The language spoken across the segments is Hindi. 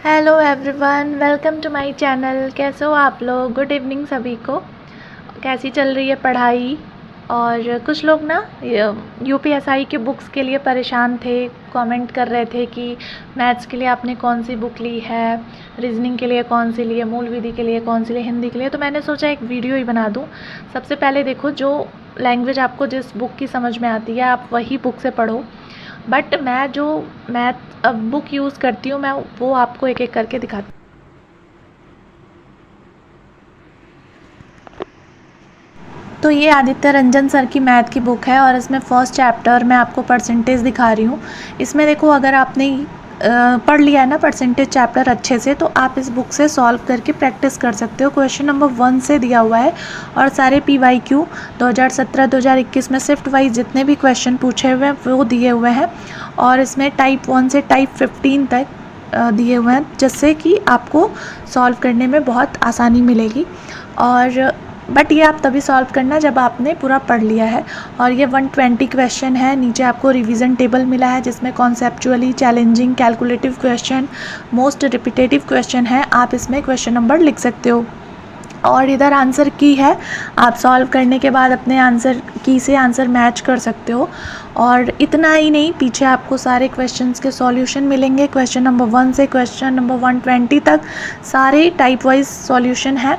Hello everyone, welcome to my channel. कैसे हो आप लोग? गुड इवनिंग सभी को। कैसी चल रही है पढ़ाई? और कुछ लोग ना यूपीएसआई के बुक्स के लिए परेशान थे, कमेंट कर रहे थे कि मैथ्स के लिए आपने कौन सी बुक ली है, रीजनिंग के लिए कौन सी ली है, मूल विधि के लिए कौन सी ली है, हिंदी के लिए। तो मैंने सोचा एक वीडियो ही बना दूँ। सबसे पहले देखो, जो लैंग्वेज आपको जिस बुक की समझ में आती है आप वही बुक से पढ़ो। बट मैं जो मैथ बुक यूज़ करती हूँ, मैं वो आपको एक एक करके दिखाती हूँ। तो ये आदित्य रंजन सर की मैथ की बुक है और इसमें फर्स्ट चैप्टर मैं आपको परसेंटेज दिखा रही हूँ। इसमें देखो, अगर आपने पढ़ लिया है ना परसेंटेज चैप्टर अच्छे से, तो आप इस बुक से सॉल्व करके प्रैक्टिस कर सकते हो। क्वेश्चन नंबर 1 से दिया हुआ है और सारे PYQ 2017-2021 में शिफ्ट वाइज जितने भी क्वेश्चन पूछे हुए हैं वो दिए हुए हैं। और इसमें टाइप 1 से टाइप 15 तक दिए हुए हैं, जिससे कि आपको सॉल्व करने में बहुत आसानी मिलेगी। और बट ये आप तभी सॉल्व करना जब आपने पूरा पढ़ लिया है। और ये 120 क्वेश्चन है। नीचे आपको रिवीजन टेबल मिला है जिसमें conceptually challenging, calculative question, most repetitive question है। आप इसमें क्वेश्चन नंबर लिख सकते हो। और इधर आंसर की है, आप सॉल्व करने के बाद अपने आंसर की से आंसर मैच कर सकते हो। और इतना ही नहीं, पीछे आपको सारे क्वेश्चंस के सॉल्यूशन मिलेंगे। क्वेश्चन नंबर 1 से क्वेश्चन नंबर 120 तक सारे टाइप वाइज सॉल्यूशन है।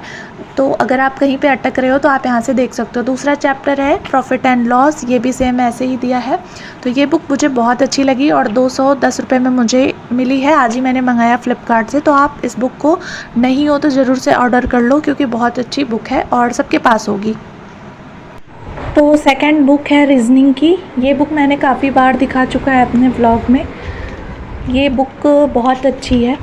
तो अगर आप कहीं पे अटक रहे हो तो आप यहाँ से देख सकते हो। दूसरा चैप्टर है प्रॉफिट एंड लॉस, ये भी सेम ऐसे ही दिया है। तो ये बुक मुझे बहुत अच्छी लगी और 210 रुपये में मुझे मिली है। आज ही मैंने मंगाया फ़्लिपकार्ट से। तो आप इस बुक को नहीं हो तो ज़रूर से ऑर्डर कर लो, क्योंकि बहुत अच्छी बुक है और सबके पास होगी। तो सेकंड बुक है रीजनिंग की। ये बुक मैंने काफ़ी बार दिखा चुका है अपने व्लॉग में। ये बुक बहुत अच्छी है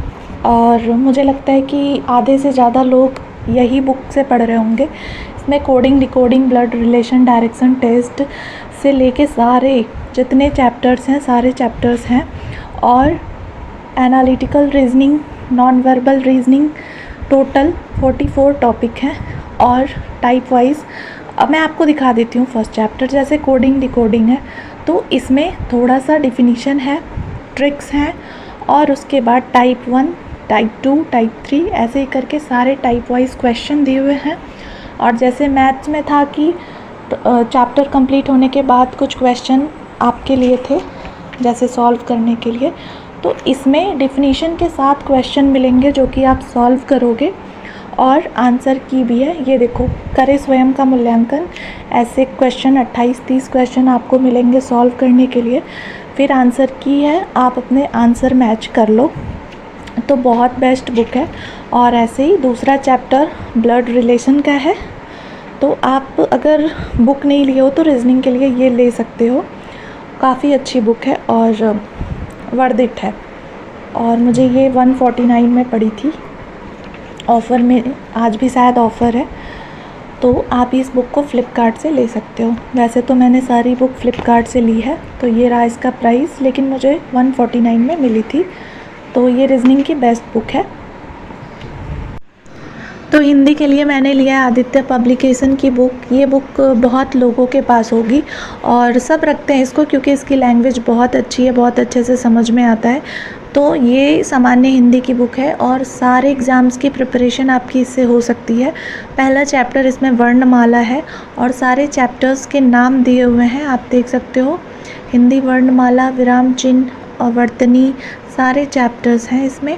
और मुझे लगता है कि आधे से ज़्यादा लोग यही बुक से पढ़ रहे होंगे। इसमें coding, decoding, blood relation, direction test से लेके सारे जितने चैप्टर्स हैं सारे चैप्टर्स हैं। और analytical reasoning, non verbal reasoning, total 44 topic हैं और टाइप वाइज। अब मैं आपको दिखा देती हूँ फर्स्ट चैप्टर। जैसे कोडिंग डिकोडिंग है तो इसमें थोड़ा सा डिफिनीशन है, ट्रिक्स हैं, और उसके बाद टाइप 1, टाइप 2, टाइप 3 ऐसे ही करके सारे टाइप वाइज क्वेश्चन दिए हुए हैं। और जैसे मैथ्स में था कि चैप्टर कंप्लीट होने के बाद कुछ क्वेश्चन आपके लिए थे जैसे सॉल्व करने के लिए, तो इसमें डिफिनीशन के साथ क्वेश्चन मिलेंगे जो कि आप सॉल्व करोगे। और आंसर की भी है, ये देखो, करें स्वयं का मूल्यांकन। ऐसे क्वेश्चन 28-30 क्वेश्चन आपको मिलेंगे सॉल्व करने के लिए। फिर आंसर की है, आप अपने आंसर मैच कर लो। तो बहुत बेस्ट बुक है। और ऐसे ही दूसरा चैप्टर ब्लड रिलेशन का है। तो आप अगर बुक नहीं लिए हो तो रीजनिंग के लिए ये ले सकते हो। काफ़ी अच्छी बुक है और वर्थ इट है। और मुझे ये 149 में पड़ी थी ऑफ़र में, आज भी शायद ऑफ़र है। तो आप इस बुक को फ़्लिपकार्ट से ले सकते हो। वैसे तो मैंने सारी बुक फ़्लिपकार्ट से ली है, तो ये रहा इसका प्राइस, लेकिन मुझे 149 में मिली थी। तो ये रीजनिंग की बेस्ट बुक है। तो हिंदी के लिए मैंने लिया आदित्य पब्लिकेशन की बुक। ये बुक बहुत लोगों के पास होगी और सब रखते हैं इसको, क्योंकि इसकी लैंग्वेज बहुत अच्छी है, बहुत अच्छे से समझ में आता है। तो ये सामान्य हिंदी की बुक है और सारे एग्ज़ाम्स की प्रिपरेशन आपकी इससे हो सकती है। पहला चैप्टर इसमें वर्णमाला है और सारे चैप्टर्स के नाम दिए हुए हैं, आप देख सकते हो। हिंदी वर्णमाला, विराम चिन्ह और वर्तनी, सारे चैप्टर्स हैं इसमें।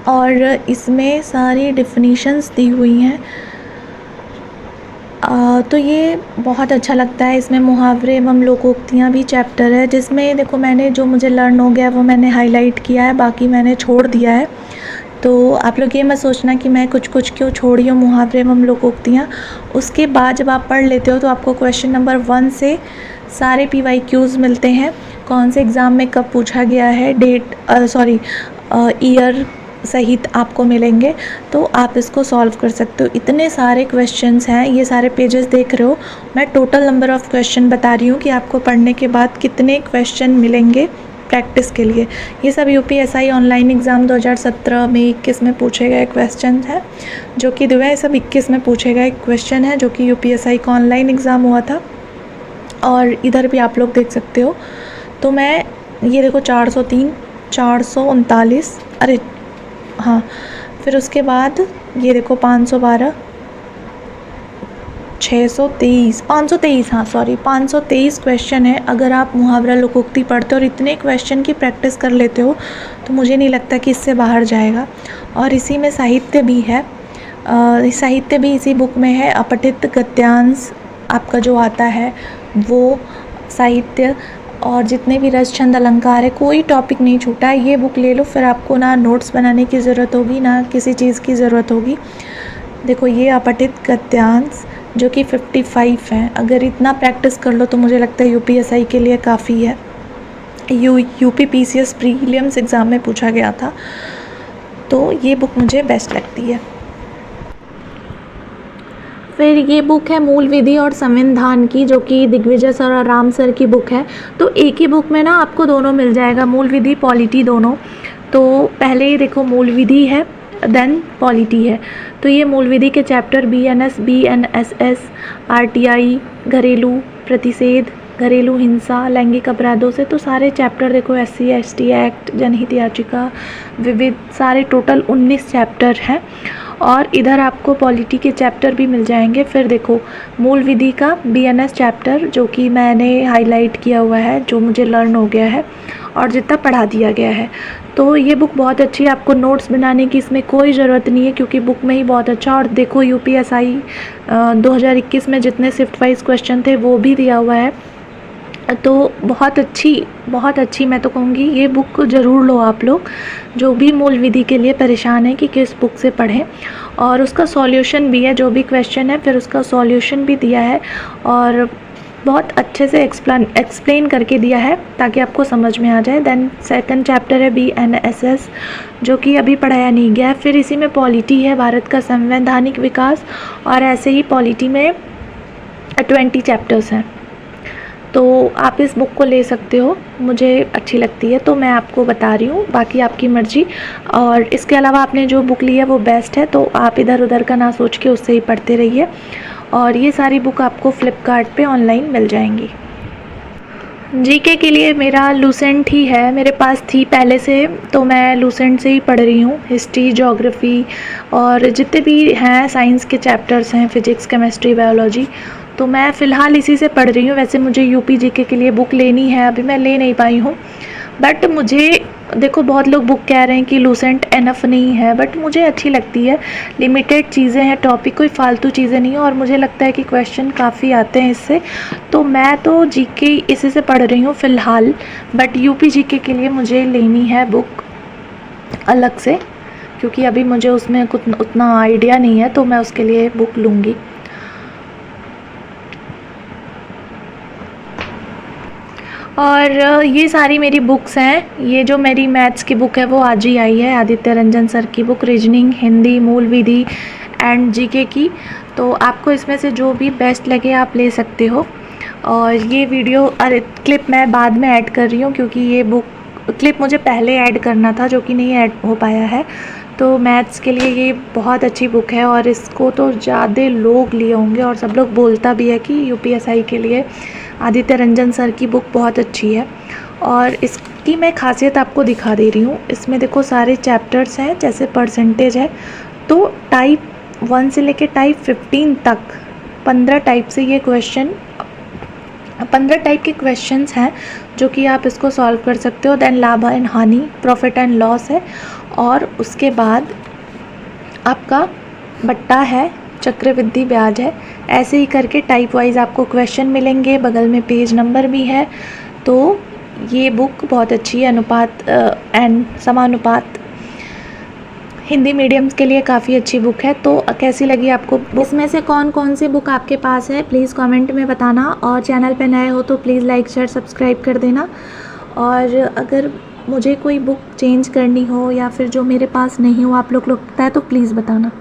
और इसमें सारी डिफिनीशंस दी हुई हैं। तो ये बहुत अच्छा लगता है। इसमें मुहावरे एवं लोकोक्तियाँ भी चैप्टर है, जिसमें देखो मैंने जो मुझे लर्न हो गया वो मैंने हाईलाइट किया है, बाकी मैंने छोड़ दिया है। तो आप लोग ये मत सोचना कि मैं कुछ कुछ क्यों छोड़ी हूँ मुहावरे एवं लोकोक्तियाँ। उसके बाद जब आप पढ़ लेते हो तो आपको क्वेश्चन नंबर 1 से सारे PYQs मिलते हैं, कौन से एग्ज़ाम में कब पूछा गया है, डेट ईयर सहित आपको मिलेंगे। तो आप इसको सॉल्व कर सकते हो। इतने सारे क्वेश्चंस हैं, ये सारे पेजेस देख रहे हो। मैं टोटल नंबर ऑफ़ क्वेश्चन बता रही हूँ कि आपको पढ़ने के बाद कितने क्वेश्चन मिलेंगे प्रैक्टिस के लिए। ये सब यूपीएसआई ऑनलाइन एग्ज़ाम 2017 में 21 में पूछे गए क्वेश्चन हैं, जो कि ये सब 21 में पूछे गए क्वेश्चन हैं, जो कि यूपीएसआई का ऑनलाइन एग्ज़ाम हुआ था। और इधर भी आप लोग देख सकते हो। तो मैं ये देखो 403, 439, अरे हाँ, फिर उसके बाद ये देखो 512, 623, 523, हाँ सॉरी 523 क्वेश्चन है। अगर आप मुहावरा लोकोक्ति पढ़ते हो और इतने क्वेश्चन की प्रैक्टिस कर लेते हो तो मुझे नहीं लगता कि इससे बाहर जाएगा। और इसी में साहित्य भी है, साहित्य भी इसी बुक में है। अपठित गद्यांश आपका जो आता है वो साहित्य, और जितने भी रस छंद अलंकार है, कोई टॉपिक नहीं छूटा है। ये बुक ले लो, फिर आपको ना नोट्स बनाने की ज़रूरत होगी ना किसी चीज़ की ज़रूरत होगी। देखो ये अपठित गद्यांश जो कि 55 है, अगर इतना प्रैक्टिस कर लो तो मुझे लगता है यूपीएसआई के लिए काफ़ी है। यूपी पीसीएस प्रीलिम्स एग्ज़ाम में पूछा गया था, तो ये बुक मुझे बेस्ट लगती है। फिर ये बुक है मूल विधि और संविधान की, जो कि दिग्विजय सर और राम सर की बुक है। तो एक ही बुक में ना आपको दोनों मिल जाएगा, मूल विधि पॉलिटी दोनों। तो पहले ही देखो मूल विधि है, देन पॉलिटी है। तो ये मूल विधि के चैप्टर बीएनएस, बीएनएसएस, आरटीआई, घरेलू प्रतिषेध, घरेलू हिंसा, लैंगिक अपराधों से, तो सारे चैप्टर देखो, एससी एसटी एक्ट, जनहित याचिका, विविध, सारे टोटल 19 चैप्टर हैं। और इधर आपको पॉलिटी के चैप्टर भी मिल जाएंगे। फिर देखो मूल विधि का बीएनएस चैप्टर जो कि मैंने हाईलाइट किया हुआ है, जो मुझे लर्न हो गया है और जितना पढ़ा दिया गया है। तो ये बुक बहुत अच्छी है, आपको नोट्स बनाने की इसमें कोई ज़रूरत नहीं है क्योंकि बुक में ही बहुत अच्छा। और देखो यूपीएसआई 2021 में जितने शिफ्ट वाइज क्वेश्चन थे वो भी दिया हुआ है। तो बहुत अच्छी मैं तो कहूँगी ये बुक ज़रूर लो आप लोग, जो भी मूल विधि के लिए परेशान है कि किस बुक से पढ़ें। और उसका सॉल्यूशन भी है, जो भी क्वेश्चन है फिर उसका सॉल्यूशन भी दिया है और बहुत अच्छे से एक्सप्लेन करके दिया है ताकि आपको समझ में आ जाए। देन सेकंड चैप्टर है बीएनएसएस, जो कि अभी पढ़ाया नहीं गया है। फिर इसी में पॉलिटी है, भारत का संवैधानिक विकास, और ऐसे ही पॉलिटी में 20 चैप्टर्स हैं। तो आप इस बुक को ले सकते हो, मुझे अच्छी लगती है तो मैं आपको बता रही हूँ, बाकी आपकी मर्ज़ी। और इसके अलावा आपने जो बुक ली है वो बेस्ट है, तो आप इधर उधर का ना सोच के उससे ही पढ़ते रहिए। और ये सारी बुक आपको फ्लिपकार्ट पे ऑनलाइन मिल जाएंगी। जीके के लिए मेरा लूसेंट ही है, मेरे पास थी पहले से, तो मैं लूसेंट से ही पढ़ रही हूँ। हिस्ट्री, ज्योग्राफी और जितने भी हैं साइंस के चैप्टर्स हैं, फिजिक्स, केमिस्ट्री, बायोलॉजी, तो मैं फ़िलहाल इसी से पढ़ रही हूँ। वैसे मुझे यूपी जीके के लिए बुक लेनी है, अभी मैं ले नहीं पाई हूँ, बट मुझे देखो बहुत लोग बुक कह रहे हैं कि लूसेंट इनफ नहीं है, बट मुझे अच्छी लगती है। लिमिटेड चीज़ें हैं, टॉपिक कोई फालतू चीज़ें नहीं है, और मुझे लगता है कि क्वेश्चन काफ़ी आते हैं इससे। तो मैं तो जीके इसी से पढ़ रही हूँ फ़िलहाल, बट यूपी जीके के लिए मुझे लेनी है बुक अलग से, क्योंकि अभी मुझे उसमें कुछ उतना आइडिया नहीं है, तो मैं उसके लिए बुक लूँगी। और ये सारी मेरी बुक्स हैं। ये जो मेरी मैथ्स की बुक है वो आज ही आई है, आदित्य रंजन सर की बुक, रीजनिंग, हिंदी, मूल विधि एंड जीके की। तो आपको इसमें से जो भी बेस्ट लगे आप ले सकते हो। और ये वीडियो क्लिप मैं बाद में ऐड कर रही हूँ, क्योंकि ये बुक क्लिप मुझे पहले ऐड करना था जो कि नहीं ऐड हो पाया है। तो मैथ्स के लिए ये बहुत अच्छी बुक है और इसको तो ज़्यादा लोग लिए होंगे, और सब लोग बोलता भी है कि यूपीएसआई के लिए आदित्य रंजन सर की बुक बहुत अच्छी है। और इसकी मैं खासियत आपको दिखा दे रही हूँ। इसमें देखो सारे चैप्टर्स हैं, जैसे परसेंटेज है, तो टाइप 1 से लेके टाइप 15 तक 15 टाइप से ये क्वेश्चन 15 टाइप के क्वेश्चंस हैं जो कि आप इसको सॉल्व कर सकते हो। देन लाभ एंड हानि, प्रॉफिट एंड लॉस है, और उसके बाद आपका बट्टा है, चक्रवृद्धि ब्याज है। ऐसे ही करके टाइप वाइज आपको क्वेश्चन मिलेंगे, बगल में पेज नंबर भी है। तो ये बुक बहुत अच्छी है। अनुपात एंड समानुपात हिंदी मीडियम्स के लिए काफ़ी अच्छी बुक है। तो कैसी लगी आपको? इसमें से कौन कौन सी बुक आपके पास है प्लीज़ कमेंट में बताना, और चैनल पे नए हो तो प्लीज़ लाइक शेयर सब्सक्राइब कर देना। और अगर मुझे कोई बुक चेंज करनी हो या फिर जो मेरे पास नहीं हो आप लोग लगता है तो प्लीज़ बताना।